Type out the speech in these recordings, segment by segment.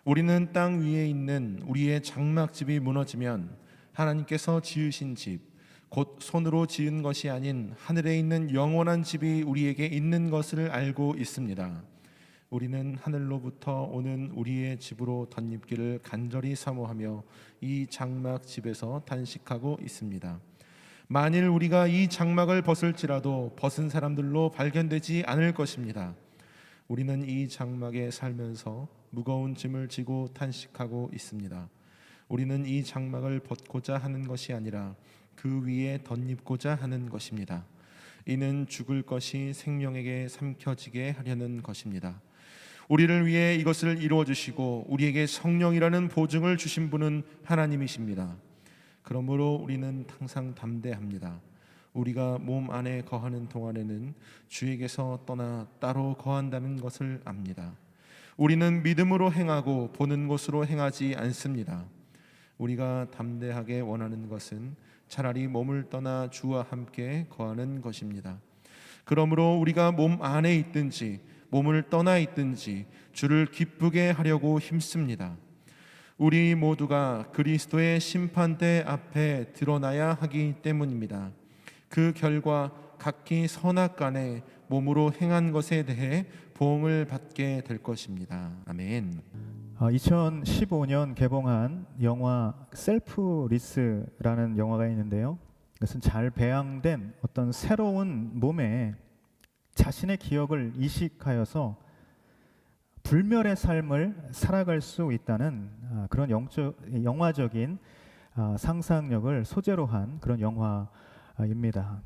우리는 땅 위에 있는 우리의 장막집이 무너지면 하나님께서 지으신 집, 곧 손으로 지은 것이 아닌 하늘에 있는 영원한 집이 우리에게 있는 것을 알고 있습니다. 우리는 하늘로부터 오는 우리의 집으로 덧입기를 간절히 사모하며 이 장막 집에서 단식하고 있습니다. 만일 우리가 이 장막을 벗을지라도 벗은 사람들로 발견되지 않을 것입니다. 우리는 이 장막에 살면서 무거운 짐을 지고 탄식하고 있습니다. 우리는 이 장막을 벗고자 하는 것이 아니라 그 위에 덧입고자 하는 것입니다. 이는 죽을 것이 생명에게 삼켜지게 하려는 것입니다. 우리를 위해 이것을 이루어 주시고 우리에게 성령이라는 보증을 주신 분은 하나님이십니다. 그러므로 우리는 항상 담대합니다. 우리가 몸 안에 거하는 동안에는 주에게서 떠나 따로 거한다는 것을 압니다. 우리는 믿음으로 행하고 보는 것으로 행하지 않습니다. 우리가 담대하게 원하는 것은 차라리 몸을 떠나 주와 함께 거하는 것입니다. 그러므로 우리가 몸 안에 있든지 몸을 떠나 있든지 주를 기쁘게 하려고 힘씁니다. 우리 모두가 그리스도의 심판대 앞에 드러나야 하기 때문입니다. 그 결과 각기 선악간에 몸으로 행한 것에 대해 보응을 받게 될 것입니다. 아멘. 2015년 개봉한 영화 셀프리스라는 영화가 있는데요. 이것은 잘 배양된 어떤 새로운 몸에 자신의 기억을 이식하여서 불멸의 삶을 살아갈 수 있다는 그런 영화적인 상상력을 소재로 한 그런 영화입니다.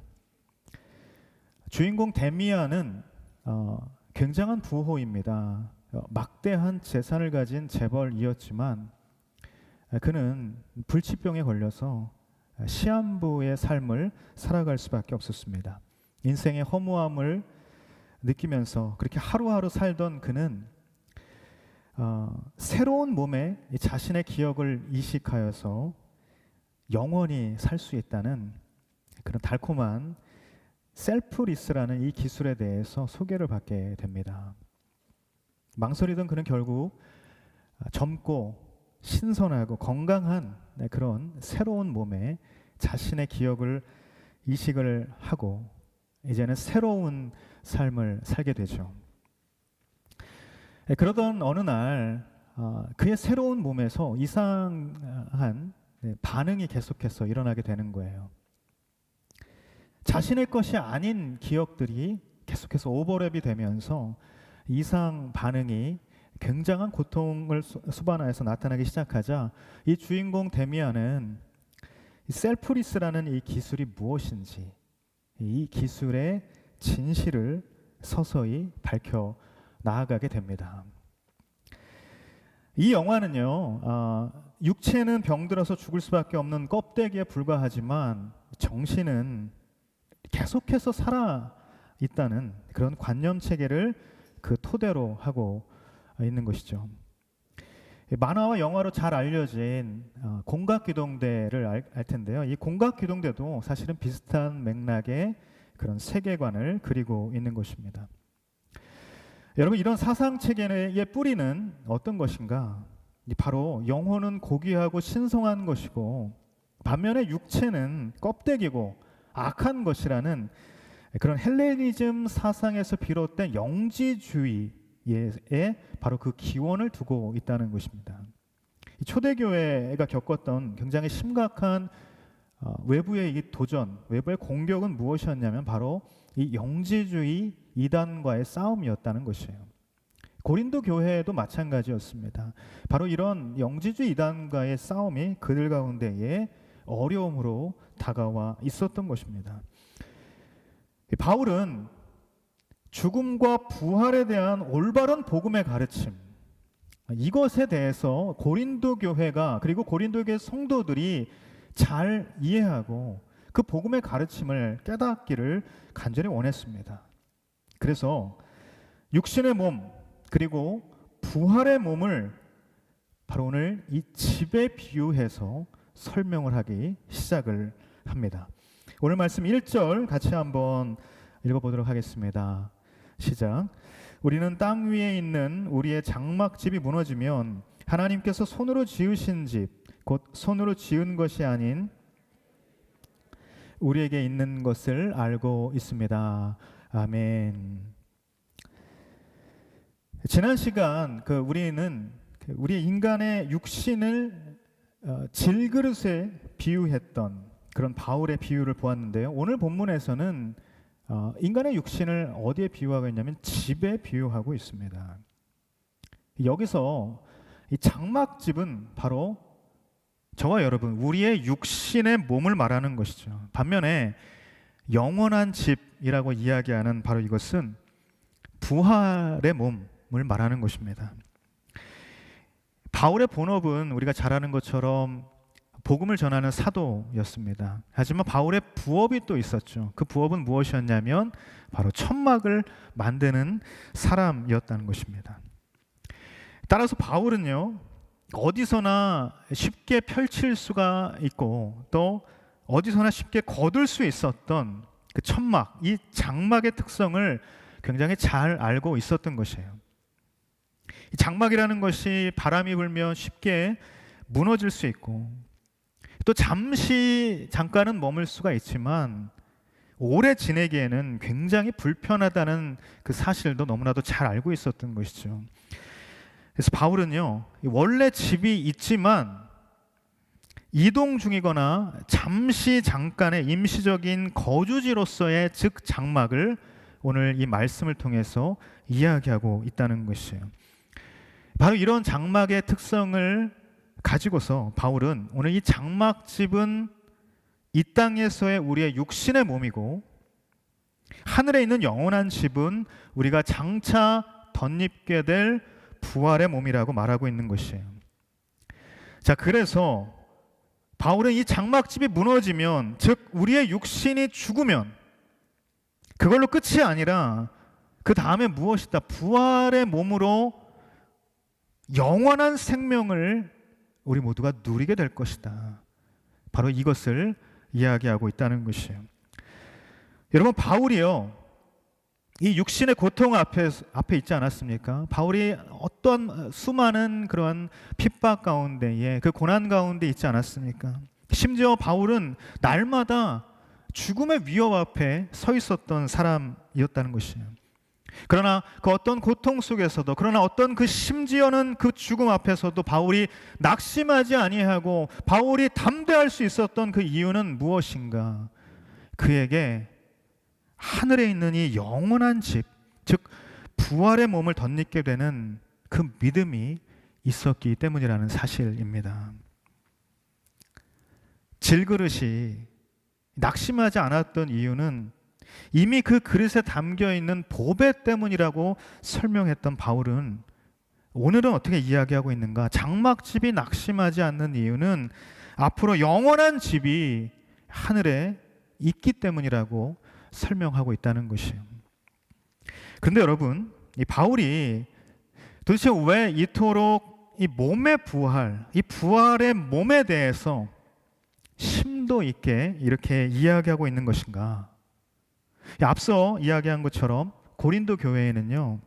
주인공 데미안은 굉장한 부호입니다. 막대한 재산을 가진 재벌이었지만 그는 불치병에 걸려서 시한부의 삶을 살아갈 수밖에 없었습니다. 인생의 허무함을 느끼면서 그렇게 하루하루 살던 그는 새로운 몸에 자신의 기억을 이식하여서 영원히 살 수 있다는 그런 달콤한 셀프리스라는 이 기술에 대해서 소개를 받게 됩니다. 망설이던 그는 결국 젊고 신선하고 건강한 그런 새로운 몸에 자신의 기억을 이식을 하고 이제는 새로운 삶을 살게 되죠. 그러던 어느 날 그의 새로운 몸에서 이상한 반응이 계속해서 일어나게 되는 거예요. 자신의 것이 아닌 기억들이 계속해서 오버랩이 되면서 이상 반응이 굉장한 고통을 수반하여서 나타나기 시작하자 이 주인공 데미안은 셀프리스라는 이 기술이 무엇인지 이 기술의 진실을 서서히 밝혀 나아가게 됩니다. 이 영화는요, 육체는 병들어서 죽을 수밖에 없는 껍데기에 불과하지만 정신은 계속해서 살아 있다는 그런 관념 체계를 그 토대로 하고 있는 것이죠. 만화와 영화로 잘 알려진 공각기동대를 알 텐데요. 이 공각기동대도 사실은 비슷한 맥락의 그런 세계관을 그리고 있는 것입니다. 여러분, 이런 사상 체계의 뿌리는 어떤 것인가? 바로 영혼은 고귀하고 신성한 것이고 반면에 육체는 껍데기고 악한 것이라는 그런 헬레니즘 사상에서 비롯된 영지주의에 바로 그 기원을 두고 있다는 것입니다. 초대교회가 겪었던 굉장히 심각한 외부의 이 도전, 외부의 공격은 무엇이었냐면 바로 이 영지주의 이단과의 싸움이었다는 것이에요. 고린도 교회도 마찬가지였습니다. 바로 이런 영지주의 이단과의 싸움이 그들 가운데에 어려움으로 다가와 있었던 것입니다. 바울은 죽음과 부활에 대한 올바른 복음의 가르침, 이것에 대해서 고린도 교회가 그리고 고린도 교회 성도들이 잘 이해하고 그 복음의 가르침을 깨닫기를 간절히 원했습니다. 그래서 육신의 몸 그리고 부활의 몸을 바로 오늘 이 집에 비유해서 설명을 하기 시작을 합니다. 오늘 말씀 1절 같이 한번 읽어보도록 하겠습니다. 시작. 우리는 땅 위에 있는 우리의 장막집이 무너지면 하나님께서 손으로 지으신 집, 곧 손으로 지은 것이 아닌 우리에게 있는 것을 알고 있습니다. 아멘. 지난 시간 우리는 우리 인간의 육신을 질그릇에 비유했던 그런 바울의 비유를 보았는데요. 오늘 본문에서는 인간의 육신을 어디에 비유하고 있냐면 집에 비유하고 있습니다. 여기서 이 장막집은 바로 저와 여러분, 우리의 육신의 몸을 말하는 것이죠. 반면에 영원한 집이라고 이야기하는 바로 이것은 부활의 몸을 말하는 것입니다. 바울의 본업은 우리가 잘 아는 것처럼 복음을 전하는 사도였습니다. 하지만 바울의 부업이 또 있었죠. 그 부업은 무엇이었냐면 바로 천막을 만드는 사람이었다는 것입니다. 따라서 바울은요, 어디서나 쉽게 펼칠 수가 있고 또 어디서나 쉽게 거둘 수 있었던 그 천막, 이 장막의 특성을 굉장히 잘 알고 있었던 것이에요. 이 장막이라는 것이 바람이 불면 쉽게 무너질 수 있고 또 잠깐은 머물 수가 있지만 오래 지내기에는 굉장히 불편하다는 그 사실도 너무나도 잘 알고 있었던 것이죠. 그래서 바울은요, 원래 집이 있지만 이동 중이거나 잠깐의 임시적인 거주지로서의 즉 장막을 오늘 이 말씀을 통해서 이야기하고 있다는 것이에요. 바로 이런 장막의 특성을 가지고서 바울은 오늘 이 장막집은 이 땅에서의 우리의 육신의 몸이고 하늘에 있는 영원한 집은 우리가 장차 덧입게 될 부활의 몸이라고 말하고 있는 것이에요. 자, 그래서 바울은 이 장막집이 무너지면, 즉 우리의 육신이 죽으면 그걸로 끝이 아니라 그 다음에 무엇이다? 부활의 몸으로 영원한 생명을 우리 모두가 누리게 될 것이다. 바로 이것을 이야기하고 있다는 것이에요. 여러분, 바울이요, 이 육신의 고통 앞에 있지 않았습니까? 바울이 어떤 수많은 그러한 핍박 가운데에, 그 고난 가운데 있지 않았습니까? 심지어 바울은 날마다 죽음의 위협 앞에 서 있었던 사람이었다는 것이에요. 그러나 그 어떤 고통 속에서도, 그러나 어떤 그 심지어는 그 죽음 앞에서도 바울이 낙심하지 아니하고 바울이 담대할 수 있었던 그 이유는 무엇인가? 그에게 하늘에 있는 이 영원한 집, 즉 부활의 몸을 덧입게 되는 그 믿음이 있었기 때문이라는 사실입니다. 질그릇이 낙심하지 않았던 이유는 이미 그 그릇에 담겨있는 보배 때문이라고 설명했던 바울은 오늘은 어떻게 이야기하고 있는가? 장막집이 낙심하지 않는 이유는 앞으로 영원한 집이 하늘에 있기 때문이라고 설명하고 있다는 것이에요. 그런데 여러분, 이 바울이 도대체 왜 이토록 이 몸의 부활, 이 부활의 몸에 대해서 심도 있게 이렇게 이야기하고 있는 것인가? 앞서 이야기한 것처럼 고린도 교회에는요,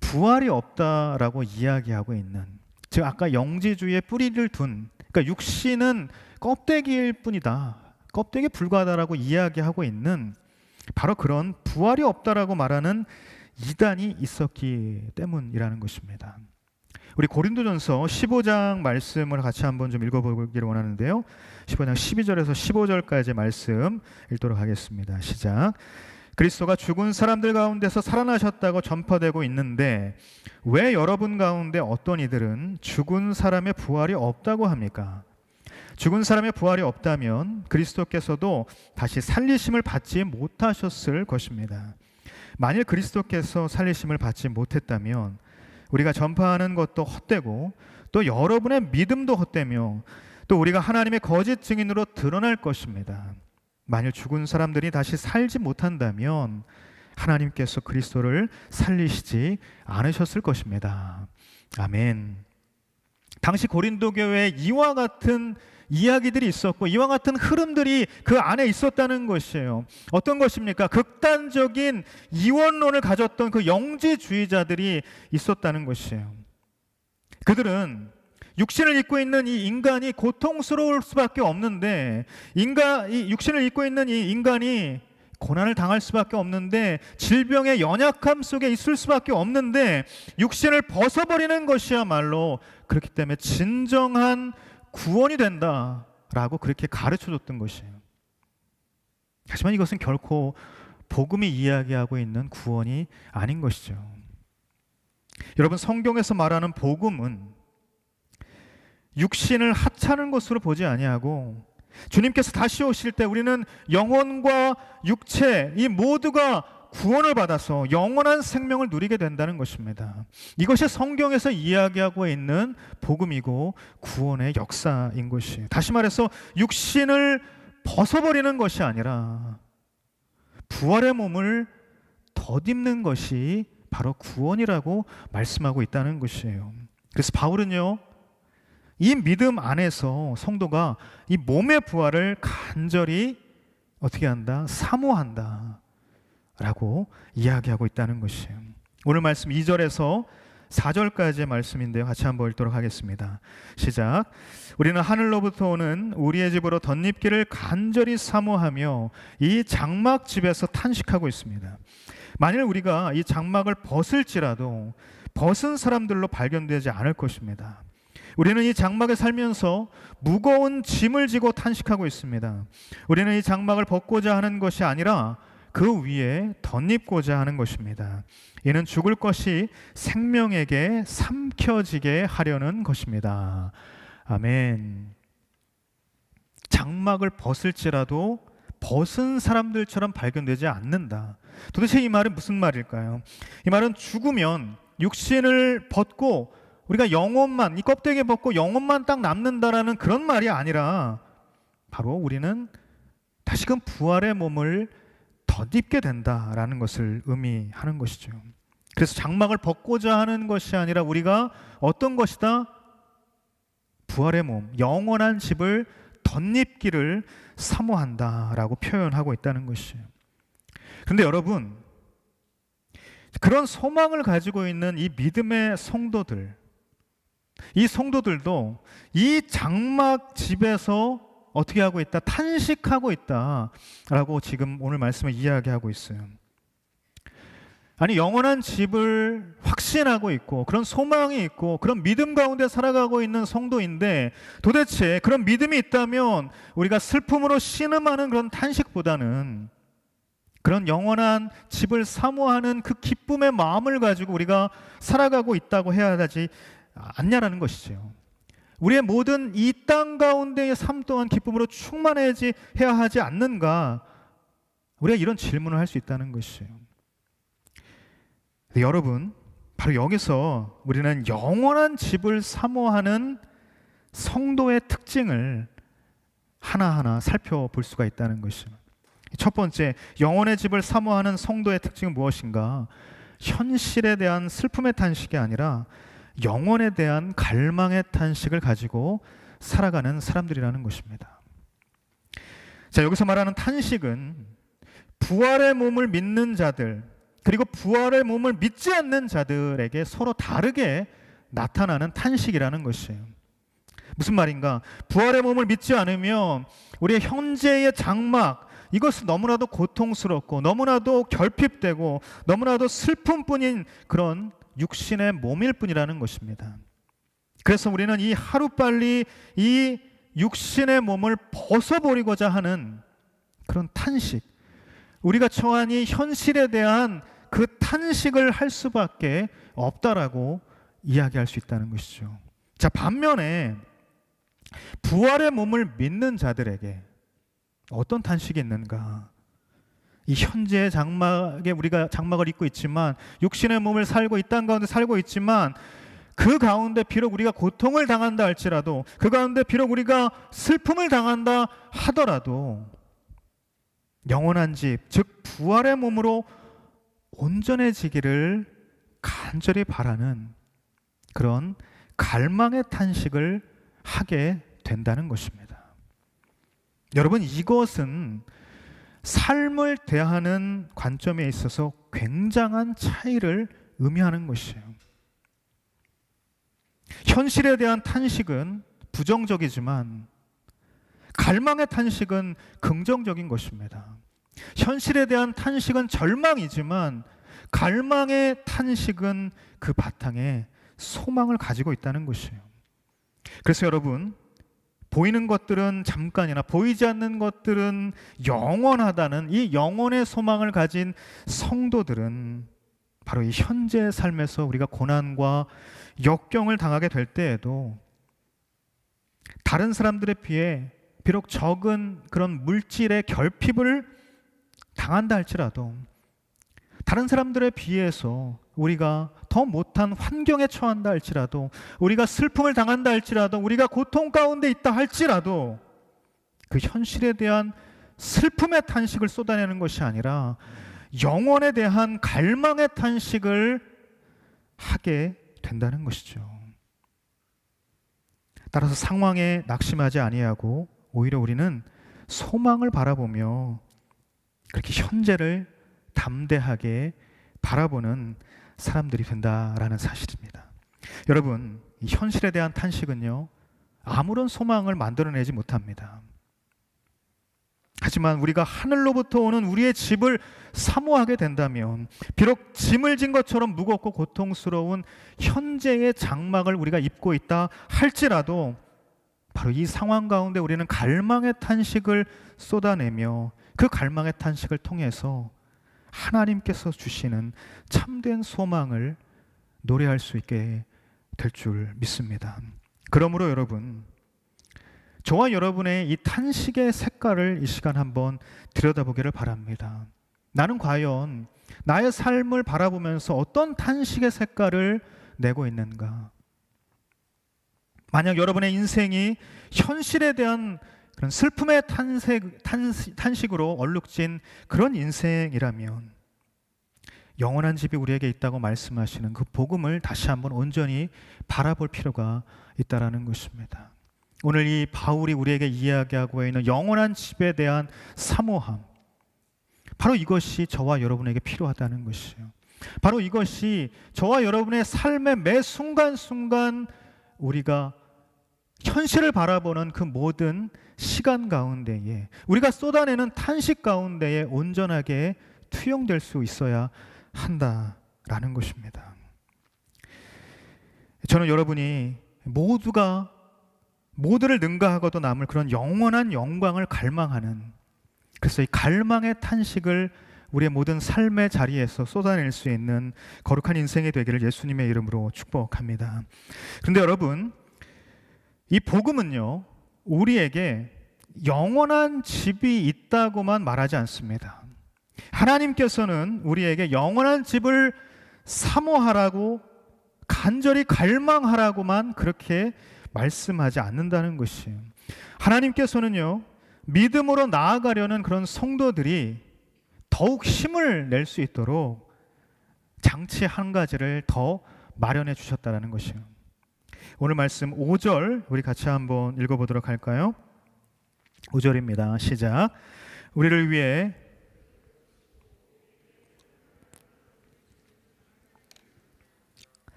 부활이 없다라고 이야기하고 있는, 즉 아까 영지주의에 뿌리를 둔, 그러니까 육신은 껍데기일 뿐이다, 껍데기에 불과하다라고 이야기하고 있는 바로 그런 부활이 없다라고 말하는 이단이 있었기 때문이라는 것입니다. 우리 고린도전서 15장 말씀을 같이 한번 좀 읽어보기를 원하는데요. 15장 12절에서 15절까지 말씀 읽도록 하겠습니다. 시작. 그리스도가 죽은 사람들 가운데서 살아나셨다고 전파되고 있는데 왜 여러분 가운데 어떤 이들은 죽은 사람의 부활이 없다고 합니까? 죽은 사람의 부활이 없다면 그리스도께서도 다시 살리심을 받지 못하셨을 것입니다. 만일 그리스도께서 살리심을 받지 못했다면 우리가 전파하는 것도 헛되고 또 여러분의 믿음도 헛되며 또 우리가 하나님의 거짓 증인으로 드러날 것입니다. 만일 죽은 사람들이 다시 살지 못한다면 하나님께서 그리스도를 살리시지 않으셨을 것입니다. 아멘. 당시 고린도 교회에 이와 같은 이야기들이 있었고 이와 같은 흐름들이 그 안에 있었다는 것이에요. 어떤 것입니까? 극단적인 이원론을 가졌던 그 영지주의자들이 있었다는 것이에요. 그들은 육신을 입고 있는 이 인간이 고통스러울 수밖에 없는데, 이 육신을 입고 있는 이 인간이 고난을 당할 수밖에 없는데, 질병의 연약함 속에 있을 수밖에 없는데, 육신을 벗어버리는 것이야말로 그렇기 때문에 진정한 구원이 된다라고 그렇게 가르쳐줬던 것이에요. 하지만 이것은 결코 복음이 이야기하고 있는 구원이 아닌 것이죠. 여러분, 성경에서 말하는 복음은 육신을 하찮은 것으로 보지 아니하고, 주님께서 다시 오실 때 우리는 영혼과 육체 이 모두가 구원을 받아서 영원한 생명을 누리게 된다는 것입니다. 이것이 성경에서 이야기하고 있는 복음이고 구원의 역사인 것이에요. 다시 말해서 육신을 벗어버리는 것이 아니라 부활의 몸을 덧입는 것이 바로 구원이라고 말씀하고 있다는 것이에요. 그래서 바울은요, 이 믿음 안에서 성도가 이 몸의 부활을 간절히 어떻게 한다? 사모한다 라고 이야기하고 있다는 것이에요. 오늘 말씀 2절에서 4절까지의 말씀인데요, 같이 한번 읽도록 하겠습니다. 시작. 우리는 하늘로부터 오는 우리의 집으로 덧입기를 간절히 사모하며 이 장막 집에서 탄식하고 있습니다. 만일 우리가 이 장막을 벗을지라도 벗은 사람들로 발견되지 않을 것입니다. 우리는 이 장막에 살면서 무거운 짐을 지고 탄식하고 있습니다. 우리는 이 장막을 벗고자 하는 것이 아니라 그 위에 덧입고자 하는 것입니다. 이는 죽을 것이 생명에게 삼켜지게 하려는 것입니다. 아멘. 장막을 벗을지라도 벗은 사람들처럼 발견되지 않는다. 도대체 이 말은 무슨 말일까요? 이 말은 죽으면 육신을 벗고 우리가 영혼만, 이 껍데기 벗고 영혼만 딱 남는다라는 그런 말이 아니라, 바로 우리는 다시금 부활의 몸을 덧입게 된다라는 것을 의미하는 것이죠. 그래서 장막을 벗고자 하는 것이 아니라 우리가 어떤 것이다? 부활의 몸, 영원한 집을 덧입기를 사모한다라고 표현하고 있다는 것이에요. 그런데 여러분, 그런 소망을 가지고 있는 이 믿음의 성도들, 이 성도들도 이 장막 집에서 어떻게 하고 있다? 탄식하고 있다라고 지금 오늘 말씀을 이야기하고 있어요. 아니, 영원한 집을 확신하고 있고 그런 소망이 있고 그런 믿음 가운데 살아가고 있는 성도인데, 도대체 그런 믿음이 있다면 우리가 슬픔으로 신음하는 그런 탄식보다는 그런 영원한 집을 사모하는 그 기쁨의 마음을 가지고 우리가 살아가고 있다고 해야 하지 않냐라는 것이죠. 우리의 모든 이 땅 가운데의 삶 또한 기쁨으로 충만해야 하지 않는가? 우리가 이런 질문을 할 수 있다는 것이에요. 여러분, 바로 여기서 우리는 영원한 집을 사모하는 성도의 특징을 하나하나 살펴볼 수가 있다는 것이죠. 첫 번째, 영원의 집을 사모하는 성도의 특징은 무엇인가? 현실에 대한 슬픔의 탄식이 아니라 영원에 대한 갈망의 탄식을 가지고 살아가는 사람들이라는 것입니다. 자, 여기서 말하는 탄식은 부활의 몸을 믿는 자들, 그리고 부활의 몸을 믿지 않는 자들에게 서로 다르게 나타나는 탄식이라는 것이에요. 무슨 말인가? 부활의 몸을 믿지 않으면 우리의 현재의 장막, 이것은 너무나도 고통스럽고 너무나도 결핍되고 너무나도 슬픔뿐인 그런 육신의 몸일 뿐이라는 것입니다. 그래서 우리는 이 하루빨리 이 육신의 몸을 벗어버리고자 하는 그런 탄식, 우리가 처한 이 현실에 대한 그 탄식을 할 수밖에 없다라고 이야기할 수 있다는 것이죠. 자, 반면에 부활의 몸을 믿는 자들에게 어떤 탄식이 있는가? 이 현재의 장막에 우리가 장막을 입고 있지만, 육신의 몸을 살고 이 땅 가운데 살고 있지만, 그 가운데 비록 우리가 고통을 당한다 할지라도, 그 가운데 비록 우리가 슬픔을 당한다 하더라도 영원한 집, 즉 부활의 몸으로 온전해지기를 간절히 바라는 그런 갈망의 탄식을 하게 된다는 것입니다. 여러분, 이것은 삶을 대하는 관점에 있어서 굉장한 차이를 의미하는 것이에요. 현실에 대한 탄식은 부정적이지만 갈망의 탄식은 긍정적인 것입니다. 현실에 대한 탄식은 절망이지만 갈망의 탄식은 그 바탕에 소망을 가지고 있다는 것이에요. 그래서 여러분, 보이는 것들은 잠깐이나 보이지 않는 것들은 영원하다는 이 영원의 소망을 가진 성도들은 바로 이 현재의 삶에서 우리가 고난과 역경을 당하게 될 때에도 다른 사람들에 비해 비록 적은 그런 물질의 결핍을 당한다 할지라도 다른 사람들에 비해서 우리가 더 못한 환경에 처한다 할지라도 우리가 슬픔을 당한다 할지라도 우리가 고통 가운데 있다 할지라도 그 현실에 대한 슬픔의 탄식을 쏟아내는 것이 아니라 영혼에 대한 갈망의 탄식을 하게 된다는 것이죠. 따라서 상황에 낙심하지 아니하고 오히려 우리는 소망을 바라보며 그렇게 현재를 담대하게 바라보는 사람들이 된다라는 사실입니다. 여러분, 이 현실에 대한 탄식은요, 아무런 소망을 만들어내지 못합니다. 하지만 우리가 하늘로부터 오는 우리의 집을 사모하게 된다면 비록 짐을 진 것처럼 무겁고 고통스러운 현재의 장막을 우리가 입고 있다 할지라도 바로 이 상황 가운데 우리는 갈망의 탄식을 쏟아내며 그 갈망의 탄식을 통해서 하나님께서 주시는 참된 소망을 노래할 수 있게 될 줄 믿습니다. 그러므로 여러분, 저와 여러분의 이 탄식의 색깔을 이 시간 한번 들여다보기를 바랍니다. 나는 과연 나의 삶을 바라보면서 어떤 탄식의 색깔을 내고 있는가? 만약 여러분의 인생이 현실에 대한 그런 슬픔의 탄식으로 얼룩진 그런 인생이라면 영원한 집이 우리에게 있다고 말씀하시는 그 복음을 다시 한번 온전히 바라볼 필요가 있다는 것입니다. 오늘 이 바울이 우리에게 이야기하고 있는 영원한 집에 대한 사모함, 바로 이것이 저와 여러분에게 필요하다는 것이에요. 바로 이것이 저와 여러분의 삶의 매 순간순간 우리가 현실을 바라보는 그 모든 시간 가운데에 우리가 쏟아내는 탄식 가운데에 온전하게 투영될 수 있어야 한다라는 것입니다. 저는 여러분이 모두를 능가하고도 남을 그런 영원한 영광을 갈망하는, 그래서 이 갈망의 탄식을 우리의 모든 삶의 자리에서 쏟아낼 수 있는 거룩한 인생이 되기를 예수님의 이름으로 축복합니다. 그런데 여러분, 이 복음은요, 우리에게 영원한 집이 있다고만 말하지 않습니다. 하나님께서는 우리에게 영원한 집을 사모하라고, 간절히 갈망하라고만 그렇게 말씀하지 않는다는 것이에요. 하나님께서는요, 믿음으로 나아가려는 그런 성도들이 더욱 힘을 낼 수 있도록 장치 한 가지를 더 마련해 주셨다는 것이에요. 오늘 말씀 5절 우리 같이 한번 읽어보도록 할까요? 5절입니다. 시작. 우리를 위해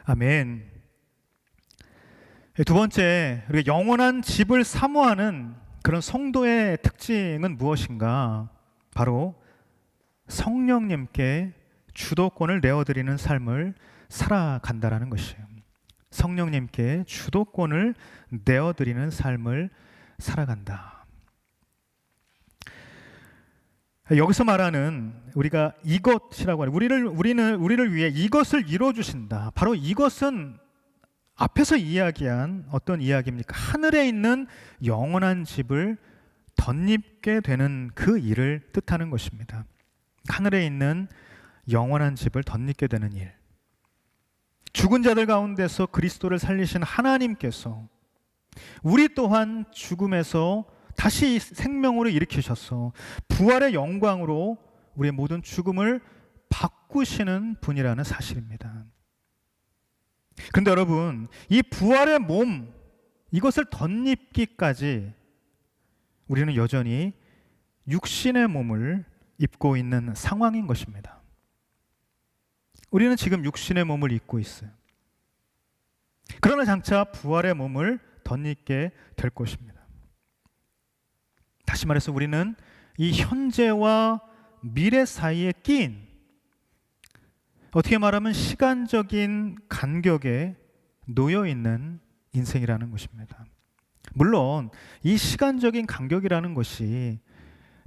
아멘. 두 번째, 우리가 영원한 집을 사모하는 그런 성도의 특징은 무엇인가? 바로 성령님께 주도권을 내어드리는 삶을 살아간다라는 것이에요. 성령님께 주도권을 내어드리는 삶을 살아간다. 여기서 말하는 우리가 이것이라고 하는 우리를 위해 이것을 이루어 주신다. 바로 이것은 앞에서 이야기한 어떤 이야기입니까? 하늘에 있는 영원한 집을 덧입게 되는 그 일을 뜻하는 것입니다. 하늘에 있는 영원한 집을 덧입게 되는 일. 죽은 자들 가운데서 그리스도를 살리신 하나님께서 우리 또한 죽음에서 다시 생명으로 일으키셔서 부활의 영광으로 우리의 모든 죽음을 바꾸시는 분이라는 사실입니다. 그런데 여러분, 이 부활의 몸, 이것을 덧입기까지 우리는 여전히 육신의 몸을 입고 있는 상황인 것입니다. 우리는 지금 육신의 몸을 입고 있어요. 그러나 장차 부활의 몸을 덧입게 될 것입니다. 다시 말해서 우리는 이 현재와 미래 사이에 끼인, 어떻게 말하면 시간적인 간격에 놓여 있는 인생이라는 것입니다. 물론 이 시간적인 간격이라는 것이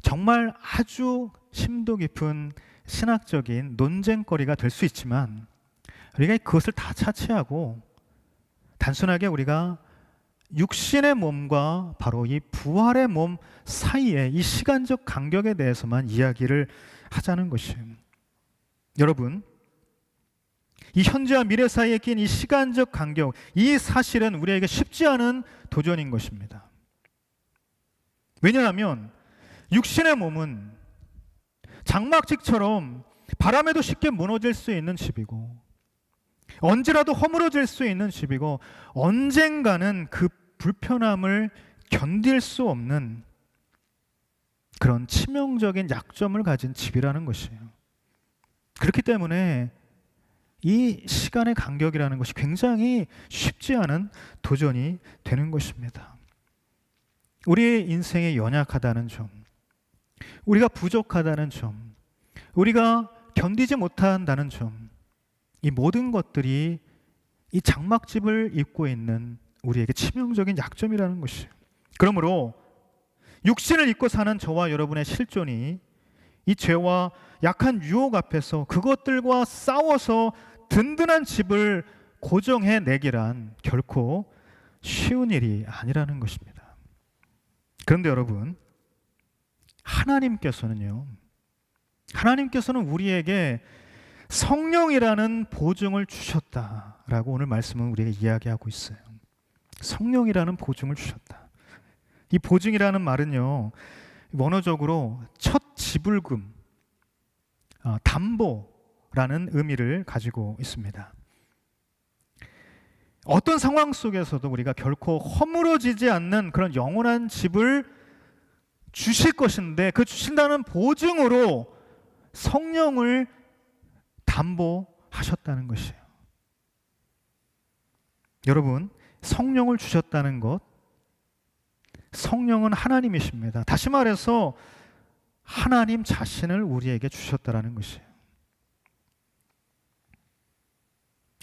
정말 아주 심도 깊은 신학적인 논쟁거리가 될 수 있지만, 우리가 그것을 다 차치하고 단순하게 우리가 육신의 몸과 바로 이 부활의 몸 사이에 이 시간적 간격에 대해서만 이야기를 하자는 것이에요. 여러분, 이 현재와 미래 사이에 낀 이 시간적 간격, 이 사실은 우리에게 쉽지 않은 도전인 것입니다. 왜냐하면 육신의 몸은 장막직처럼 바람에도 쉽게 무너질 수 있는 집이고, 언제라도 허물어질 수 있는 집이고, 언젠가는 그 불편함을 견딜 수 없는 그런 치명적인 약점을 가진 집이라는 것이에요. 그렇기 때문에 이 시간의 간격이라는 것이 굉장히 쉽지 않은 도전이 되는 것입니다. 우리의 인생에 연약하다는 점, 우리가 부족하다는 점, 우리가 견디지 못한다는 점, 이 모든 것들이 이 장막집을 입고 있는 우리에게 치명적인 약점이라는 것이에요. 그러므로 육신을 입고 사는 저와 여러분의 실존이 이 죄와 약한 유혹 앞에서 그것들과 싸워서 든든한 집을 고정해 내기란 결코 쉬운 일이 아니라는 것입니다. 그런데 여러분, 하나님께서는 우리에게 성령이라는 보증을 주셨다라고 오늘 말씀은 우리에게 이야기하고 있어요. 성령이라는 보증을 주셨다. 이 보증이라는 말은요, 원어적으로 첫 지불금, 담보라는 의미를 가지고 있습니다. 어떤 상황 속에서도 우리가 결코 허물어지지 않는 그런 영원한 집을 주실 것인데, 그 주신다는 보증으로 성령을 담보하셨다는 것이에요. 여러분, 성령을 주셨다는 것, 성령은 하나님이십니다. 다시 말해서 하나님 자신을 우리에게 주셨다는 것이에요.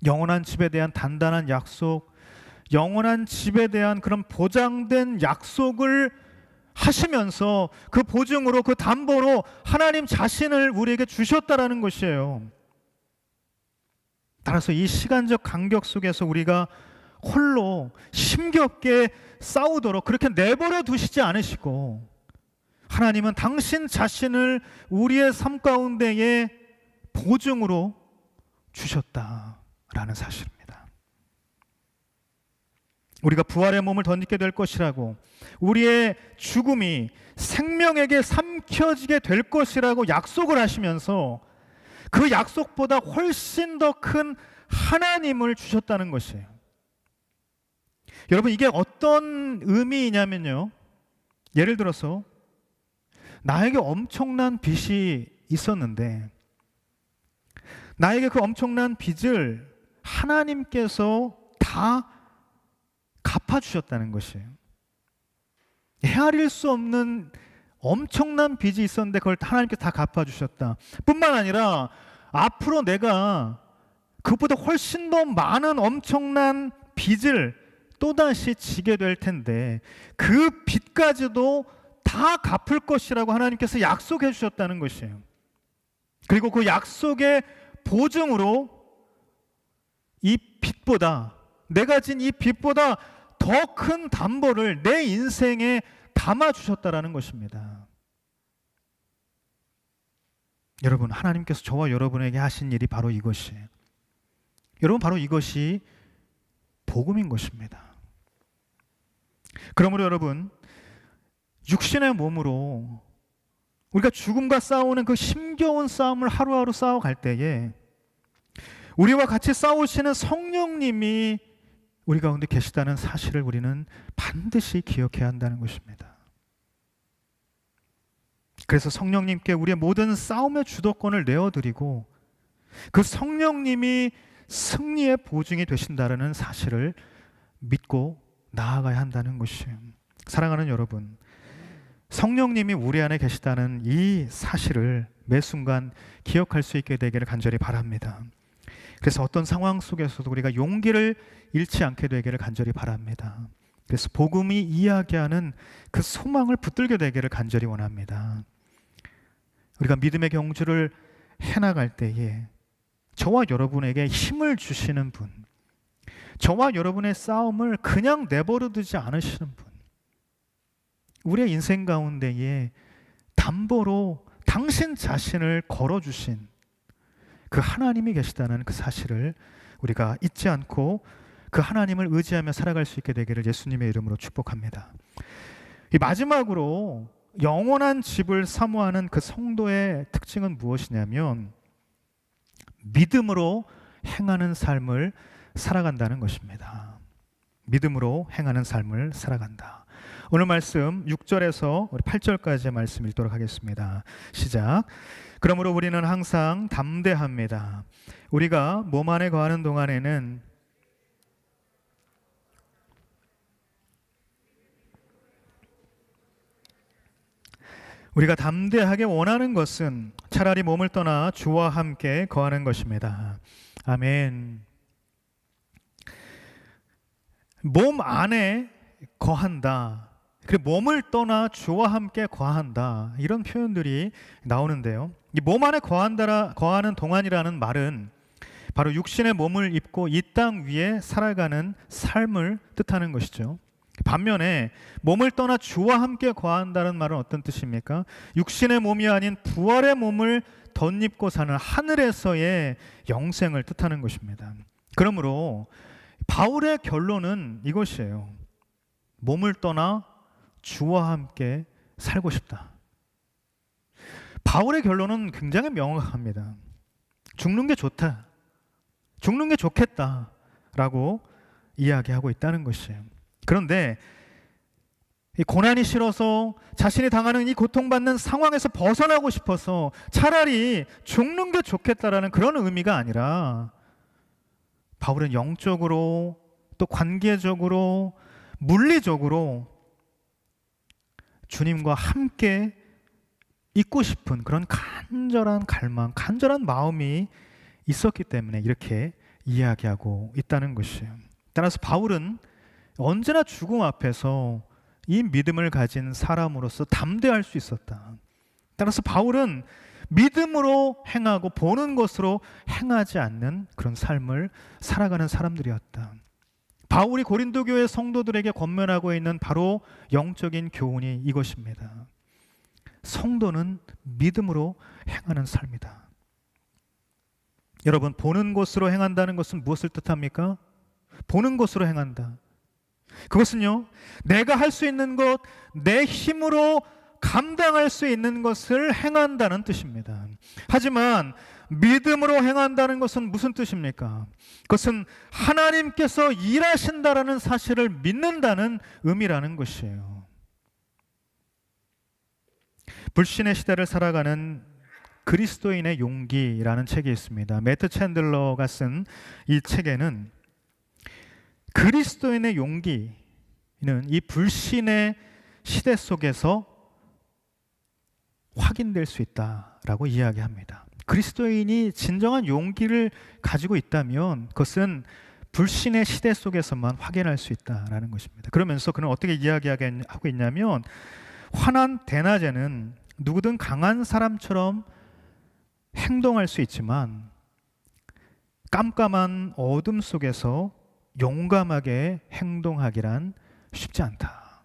영원한 집에 대한 단단한 약속, 영원한 집에 대한 그런 보장된 약속을 하시면서 그 보증으로, 그 담보로 하나님 자신을 우리에게 주셨다라는 것이에요. 따라서 이 시간적 간격 속에서 우리가 홀로 힘겹게 싸우도록 그렇게 내버려 두시지 않으시고, 하나님은 당신 자신을 우리의 삶 가운데에 보증으로 주셨다라는 사실입니다. 우리가 부활의 몸을 덧입게 될 것이라고, 우리의 죽음이 생명에게 삼켜지게 될 것이라고 약속을 하시면서 그 약속보다 훨씬 더 큰 하나님을 주셨다는 것이에요. 여러분, 이게 어떤 의미이냐면요, 예를 들어서 나에게 엄청난 빚이 있었는데 나에게 그 엄청난 빚을 하나님께서 다 갚아주셨다는 것이에요. 헤아릴 수 없는 엄청난 빚이 있었는데 그걸 하나님께서 다 갚아주셨다. 뿐만 아니라 앞으로 내가 그것보다 훨씬 더 많은 엄청난 빚을 또다시 지게 될 텐데 그 빚까지도 다 갚을 것이라고 하나님께서 약속해 주셨다는 것이에요. 그리고 그 약속의 보증으로 이 빚보다, 내가 진 이 빚보다 더 큰 담보를 내 인생에 담아 주셨다라는 것입니다. 여러분, 하나님께서 저와 여러분에게 하신 일이 바로 이것이에요. 여러분, 바로 이것이 복음인 것입니다. 그러므로 여러분, 육신의 몸으로 우리가 죽음과 싸우는 그 힘겨운 싸움을 하루하루 싸워갈 때에 우리와 같이 싸우시는 성령님이 우리 가운데 계시다는 사실을 우리는 반드시 기억해야 한다는 것입니다. 그래서 성령님께 우리의 모든 싸움의 주도권을 내어드리고 그 성령님이 승리의 보증이 되신다는 사실을 믿고 나아가야 한다는 것이에요. 사랑하는 여러분, 성령님이 우리 안에 계시다는 이 사실을 매 순간 기억할 수 있게 되기를 간절히 바랍니다. 그래서 어떤 상황 속에서도 우리가 용기를 잃지 않게 되기를 간절히 바랍니다. 그래서 복음이 이야기하는 그 소망을 붙들게 되기를 간절히 원합니다. 우리가 믿음의 경주를 해나갈 때에 저와 여러분에게 힘을 주시는 분, 저와 여러분의 싸움을 그냥 내버려 두지 않으시는 분, 우리의 인생 가운데에 담보로 당신 자신을 걸어주신 그 하나님이 계시다는 그 사실을 우리가 잊지 않고 그 하나님을 의지하며 살아갈 수 있게 되기를 예수님의 이름으로 축복합니다. 이 마지막으로 영원한 집을 사모하는 그 성도의 특징은 무엇이냐면 믿음으로 행하는 삶을 살아간다는 것입니다. 믿음으로 행하는 삶을 살아간다. 오늘 말씀 6절에서 우리 8절까지의 말씀 읽도록 하겠습니다. 시작. 그러므로 우리는 항상 담대합니다. 우리가 몸 안에 거하는 동안에는 우리가 담대하게 원하는 것은 차라리 몸을 떠나 주와 함께 거하는 것입니다. 아멘. 몸 안에 거한다. 그리고 몸을 떠나 주와 함께 거한다. 이런 표현들이 나오는데요. 이 몸 안에 거하는 동안이라는 말은 바로 육신의 몸을 입고 이 땅 위에 살아가는 삶을 뜻하는 것이죠. 반면에 몸을 떠나 주와 함께 거한다는 말은 어떤 뜻입니까? 육신의 몸이 아닌 부활의 몸을 덧입고 사는 하늘에서의 영생을 뜻하는 것입니다. 그러므로 바울의 결론은 이것이에요. 몸을 떠나 주와 함께 살고 싶다. 바울의 결론은 굉장히 명확합니다. 죽는 게 좋다. 죽는 게 좋겠다라고 이야기하고 있다는 것이에요. 그런데 이 고난이 싫어서 자신이 당하는 이 고통받는 상황에서 벗어나고 싶어서 차라리 죽는 게 좋겠다라는 그런 의미가 아니라 바울은 영적으로 또 관계적으로 물리적으로 주님과 함께 있고 싶은 그런 간절한 갈망, 간절한 마음이 있었기 때문에 이렇게 이야기하고 있다는 것이에요. 따라서 바울은 언제나 죽음 앞에서 이 믿음을 가진 사람으로서 담대할 수 있었다. 따라서 바울은 믿음으로 행하고 보는 것으로 행하지 않는 그런 삶을 살아가는 사람들이었다. 바울이 고린도 교회 성도들에게 권면하고 있는 바로 영적인 교훈이 이것입니다. 성도는 믿음으로 행하는 삶이다. 여러분, 보는 것으로 행한다는 것은 무엇을 뜻합니까? 보는 것으로 행한다. 그것은요, 내가 할 수 있는 것, 내 힘으로 감당할 수 있는 것을 행한다는 뜻입니다. 하지만 믿음으로 행한다는 것은 무슨 뜻입니까? 그것은 하나님께서 일하신다라는 사실을 믿는다는 의미라는 것이에요. 불신의 시대를 살아가는 그리스도인의 용기라는 책이 있습니다. 매트 챈들러가 쓴 이 책에는 그리스도인의 용기는 이 불신의 시대 속에서 확인될 수 있다라고 이야기합니다. 그리스도인이 진정한 용기를 가지고 있다면 그것은 불신의 시대 속에서만 확인할 수 있다라는 것입니다. 그러면서 그는 어떻게 이야기하고 있냐면 환난 대낮에는 누구든 강한 사람처럼 행동할 수 있지만 깜깜한 어둠 속에서 용감하게 행동하기란 쉽지 않다.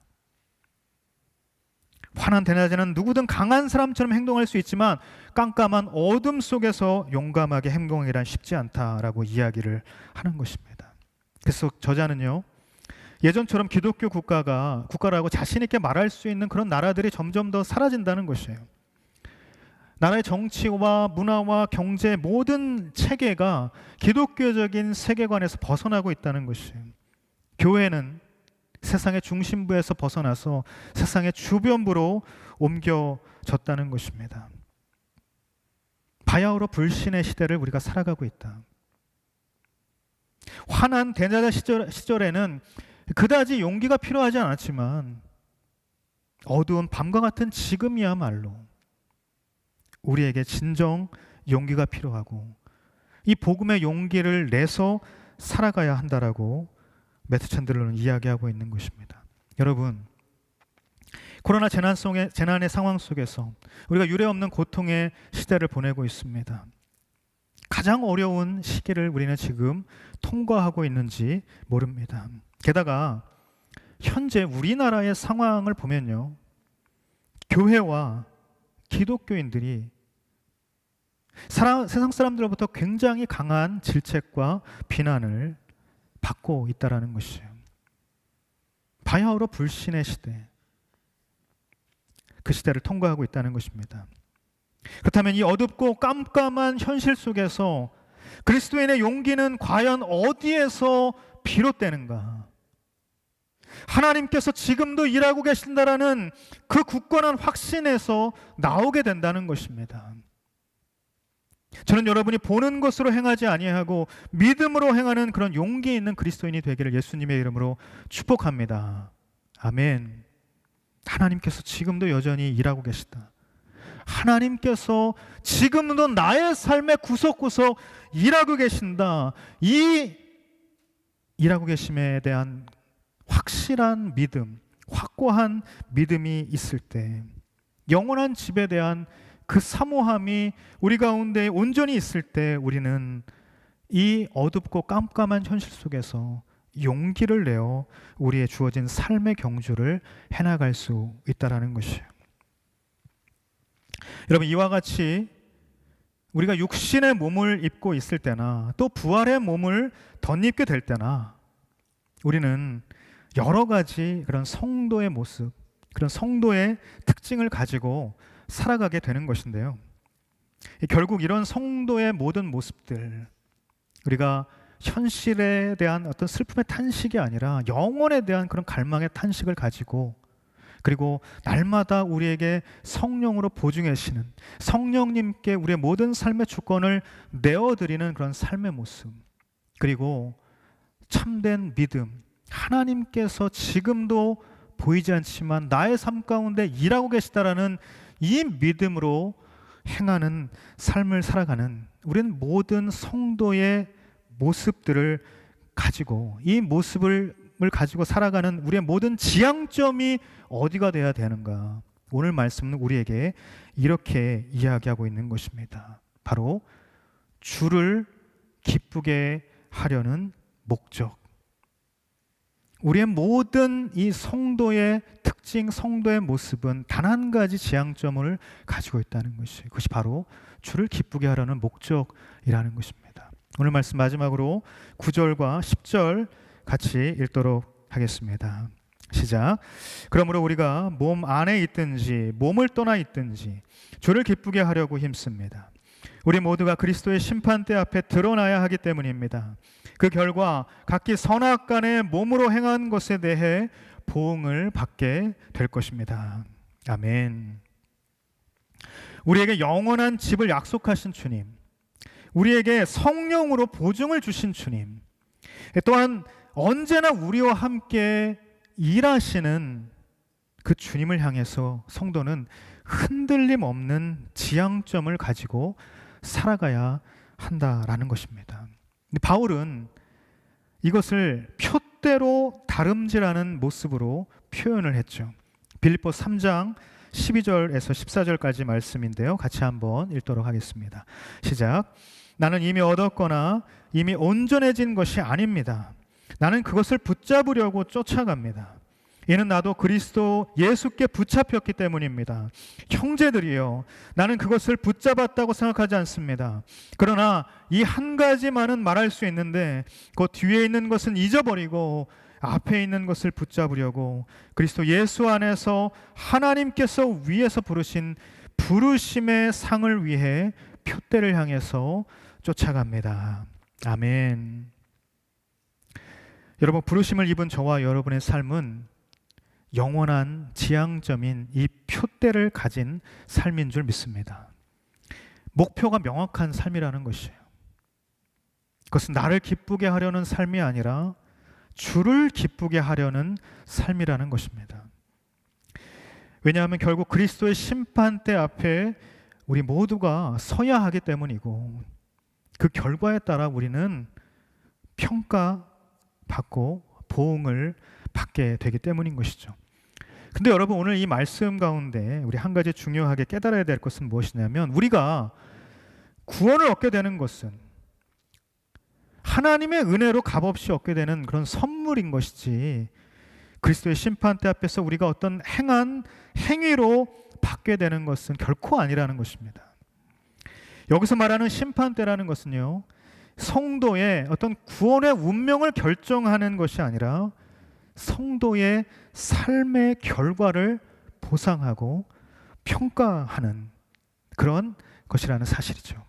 환난 대낮에는 누구든 강한 사람처럼 행동할 수 있지만 깜깜한 어둠 속에서 용감하게 행동하기란 쉽지 않다라고 이야기를 하는 것입니다. 그래서 저자는요, 예전처럼 기독교 국가라고 자신 있게 말할 수 있는 그런 나라들이 점점 더 사라진다는 것이에요. 나라의 정치와 문화와 경제 모든 체계가 기독교적인 세계관에서 벗어나고 있다는 것이에요. 교회는 세상의 중심부에서 벗어나서 세상의 주변부로 옮겨졌다는 것입니다. 바야흐로 불신의 시대를 우리가 살아가고 있다. 환한 대제사 시절에는 그다지 용기가 필요하지 않았지만 어두운 밤과 같은 지금이야말로 우리에게 진정 용기가 필요하고 이 복음의 용기를 내서 살아가야 한다라고 매트 챈들러는 이야기하고 있는 것입니다. 여러분, 코로나 재난의 상황 속에서 우리가 유례없는 고통의 시대를 보내고 있습니다. 가장 어려운 시기를 우리는 지금 통과하고 있는지 모릅니다. 게다가 현재 우리나라의 상황을 보면요, 교회와 기독교인들이 세상 사람들로부터 굉장히 강한 질책과 비난을 받고 있다는 것이에요. 바야흐로 불신의 시대, 그 시대를 통과하고 있다는 것입니다. 그렇다면 이 어둡고 깜깜한 현실 속에서 그리스도인의 용기는 과연 어디에서 비롯되는가? 하나님께서 지금도 일하고 계신다라는 그 굳건한 확신에서 나오게 된다는 것입니다. 저는 여러분이 보는 것으로 행하지 아니하고 믿음으로 행하는 그런 용기 있는 그리스도인이 되기를 예수님의 이름으로 축복합니다. 아멘. 하나님께서 지금도 여전히 일하고 계시다. 하나님께서 지금도 나의 삶의 구석구석 일하고 계신다. 이 일하고 계심에 대한 확실한 믿음, 확고한 믿음이 있을 때, 영원한 집에 대한 그 사모함이 우리 가운데 온전히 있을 때 우리는 이 어둡고 깜깜한 현실 속에서 용기를 내어 우리의 주어진 삶의 경주를 해나갈 수 있다는 것이에요. 여러분, 이와 같이 우리가 육신의 몸을 입고 있을 때나 또 부활의 몸을 덧입게 될 때나 우리는 여러 가지 그런 성도의 모습, 그런 성도의 특징을 가지고 살아가게 되는 것인데요. 결국 이런 성도의 모든 모습들, 우리가 현실에 대한 어떤 슬픔의 탄식이 아니라 영혼에 대한 그런 갈망의 탄식을 가지고, 그리고 날마다 우리에게 성령으로 보증하시는 성령님께 우리의 모든 삶의 주권을 내어드리는 그런 삶의 모습, 그리고 참된 믿음, 하나님께서 지금도 보이지 않지만 나의 삶 가운데 일하고 계시다라는 이 믿음으로 행하는 삶을 살아가는 우리는 모든 성도의 모습들을 가지고, 이 모습을 가지고 살아가는 우리의 모든 지향점이 어디가 돼야 되는가? 오늘 말씀은 우리에게 이렇게 이야기하고 있는 것입니다. 바로 주를 기쁘게 하려는 목적. 우리의 모든 이 성도의 특징, 성도의 모습은 단 한 가지 지향점을 가지고 있다는 것이, 그것이 바로 주를 기쁘게 하려는 목적이라는 것입니다. 오늘 말씀 마지막으로 9절과 10절 같이 읽도록 하겠습니다. 시작. 그러므로 우리가 몸 안에 있든지 몸을 떠나 있든지 주를 기쁘게 하려고 힘씁니다. 우리 모두가 그리스도의 심판대 앞에 드러나야 하기 때문입니다. 그 결과 각기 선악간에 몸으로 행한 것에 대해 보응을 받게 될 것입니다. 아멘. 우리에게 영원한 집을 약속하신 주님, 우리에게 성령으로 보증을 주신 주님, 또한 언제나 우리와 함께 일하시는 그 주님을 향해서 성도는 흔들림 없는 지향점을 가지고 살아가야 한다라는 것입니다. 근데 바울은 이것을 표대로 다름질하는 모습으로 표현을 했죠. 빌립보 3장 12절에서 14절까지 말씀인데요. 같이 한번 읽도록 하겠습니다. 시작. 나는 이미 얻었거나 이미 온전해진 것이 아닙니다. 나는 그것을 붙잡으려고 쫓아갑니다. 이는 나도 그리스도 예수께 붙잡혔기 때문입니다. 형제들이여, 나는 그것을 붙잡았다고 생각하지 않습니다. 그러나 이 한 가지만은 말할 수 있는데 그 뒤에 있는 것은 잊어버리고 앞에 있는 것을 붙잡으려고 그리스도 예수 안에서 하나님께서 위에서 부르신 부르심의 상을 위해 표대를 향해서 쫓아갑니다. 아멘. 여러분, 부르심을 입은 저와 여러분의 삶은 영원한 지향점인 이 표대를 가진 삶인 줄 믿습니다. 목표가 명확한 삶이라는 것이에요. 그것은 나를 기쁘게 하려는 삶이 아니라 주를 기쁘게 하려는 삶이라는 것입니다. 왜냐하면 결국 그리스도의 심판대 앞에 우리 모두가 서야 하기 때문이고, 그 결과에 따라 우리는 평가받고 보응을 받게 되기 때문인 것이죠. 근데 여러분, 오늘 이 말씀 가운데 우리 한 가지 중요하게 깨달아야 될 것은 무엇이냐면, 우리가 구원을 얻게 되는 것은 하나님의 은혜로 값없이 얻게 되는 그런 선물인 것이지, 그리스도의 심판대 앞에서 우리가 어떤 행한 행위로 받게 되는 것은 결코 아니라는 것입니다. 여기서 말하는 심판대라는 것은요, 성도의 어떤 구원의 운명을 결정하는 것이 아니라 성도의 삶의 결과를 보상하고 평가하는 그런 것이라는 사실이죠.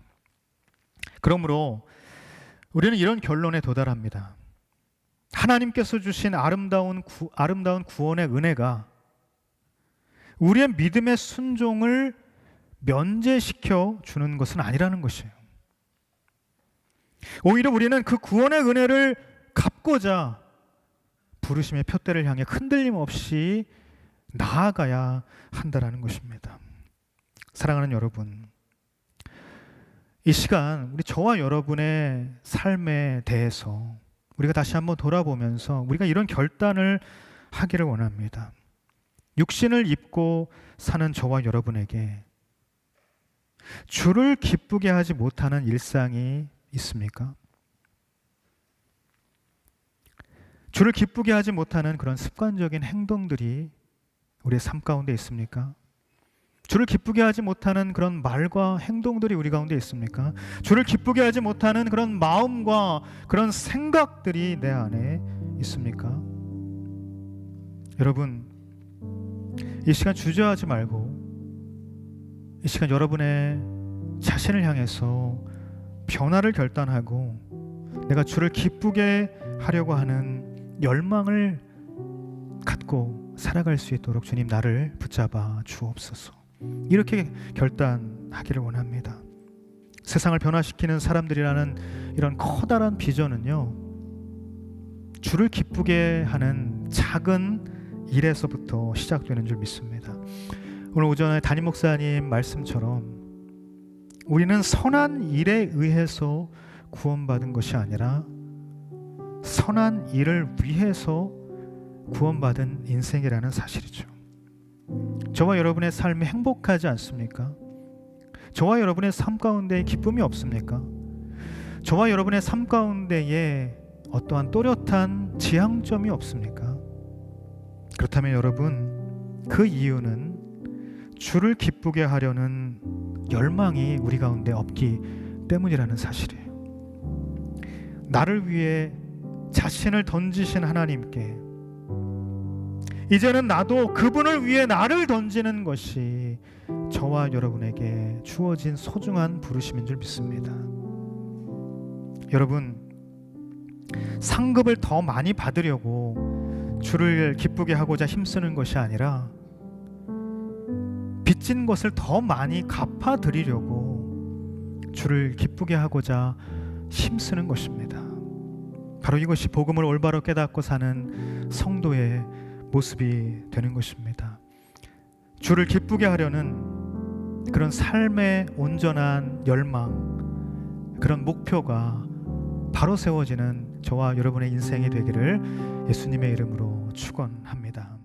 그러므로 우리는 이런 결론에 도달합니다. 하나님께서 주신 아름다운 구원의 은혜가 우리의 믿음의 순종을 면제시켜 주는 것은 아니라는 것이에요. 오히려 우리는 그 구원의 은혜를 갚고자 부르심의 푯대를 향해 흔들림 없이 나아가야 한다는 것입니다. 사랑하는 여러분, 이 시간 우리 저와 여러분의 삶에 대해서 우리가 다시 한번 돌아보면서 우리가 이런 결단을 하기를 원합니다. 육신을 입고 사는 저와 여러분에게 주를 기쁘게 하지 못하는 일상이 있습니까? 주를 기쁘게 하지 못하는 그런 습관적인 행동들이 우리의 삶 가운데 있습니까? 주를 기쁘게 하지 못하는 그런 말과 행동들이 우리 가운데 있습니까? 주를 기쁘게 하지 못하는 그런 마음과 그런 생각들이 내 안에 있습니까? 여러분, 이 시간 주저하지 말고 이 시간 여러분의 자신을 향해서 변화를 결단하고 내가 주를 기쁘게 하려고 하는 열망을 갖고 살아갈 수 있도록 주님 나를 붙잡아 주옵소서. 이렇게 결단하기를 원합니다. 세상을 변화시키는 사람들이라는 이런 커다란 비전은요, 주를 기쁘게 하는 작은 일에서부터 시작되는 줄 믿습니다. 오늘 오전에 담임 목사님 말씀처럼 우리는 선한 일에 의해서 구원받은 것이 아니라 선한 일을 위해서 구원받은 인생이라는 사실이죠. 저와 여러분의 삶이 행복하지 않습니까? 저와 여러분의 삶 가운데 기쁨이 없습니까? 저와 여러분의 삶 가운데에 어떠한 또렷한 지향점이 없습니까? 그렇다면 여러분, 그 이유는 주를 기쁘게 하려는 열망이 우리 가운데 없기 때문이라는 사실이에요. 나를 위해 자신을 던지신 하나님께 이제는 나도 그분을 위해 나를 던지는 것이 저와 여러분에게 주어진 소중한 부르심인 줄 믿습니다. 여러분, 상급을 더 많이 받으려고 주를 기쁘게 하고자 힘쓰는 것이 아니라 빚진 것을 더 많이 갚아드리려고 주를 기쁘게 하고자 힘쓰는 것입니다. 바로 이것이 복음을 올바로 깨닫고 사는 성도의 모습이 되는 것입니다. 주를 기쁘게 하려는 그런 삶의 온전한 열망, 그런 목표가 바로 세워지는 저와 여러분의 인생이 되기를 예수님의 이름으로 축원합니다.